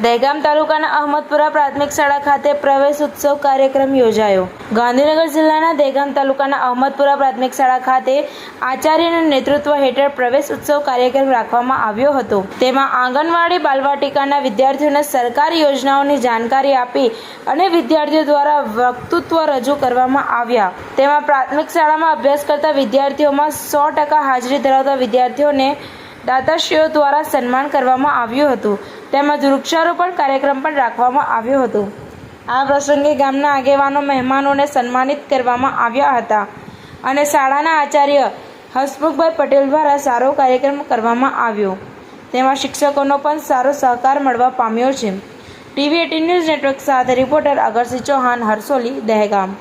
દહેગામ તાલુકાના અહમદપુરા પ્રાથમિક શાળા ખાતે પ્રવેશ ઉત્સવ કાર્યક્રમ યોજાયો। ગાંધીનગર જિલ્લાના દહેગામ તાલુકાના અહમદપુરા પ્રાથમિક શાળા ખાતે આચાર્યના નેતૃત્વ હેઠળ પ્રવેશ ઉત્સવ કાર્યક્રમ રાખવામાં આવ્યો હતો। તેમાં આંગણવાડી બાલવાટિકાના વિદ્યાર્થીઓને સરકારી યોજનાઓની જાણકારી આપી અને વિદ્યાર્થીઓ દ્વારા વક્તૃત્વ રજૂ કરવામાં આવ્યા। તેમાં પ્રાથમિક શાળામાં અભ્યાસ કરતા વિદ્યાર્થીઓમાં 100% હાજરી ધરાવતા વિદ્યાર્થીઓને દાતાશ્રીઓ દ્વારા સન્માન કરવામાં આવ્યું હતું। તેમજ વૃક્ષારોપણ કાર્યક્રમ પણ રાખવામાં આવ્યો હતો। આ પ્રસંગે ગામના આગેવાનો મહેમાનોને સન્માનિત કરવામાં આવ્યા હતા અને શાળાના આચાર્ય હસમુખભાઈ પટેલ દ્વારા સારો કાર્યક્રમ કરવામાં આવ્યો। તેમાં શિક્ષકોનો પણ સારો સહકાર મળવા પામ્યો છે। TV18 ન્યૂઝ નેટવર્ક સાથે રિપોર્ટર અગરસિંહ ચૌહાણ, હરસોલી, દહેગામ।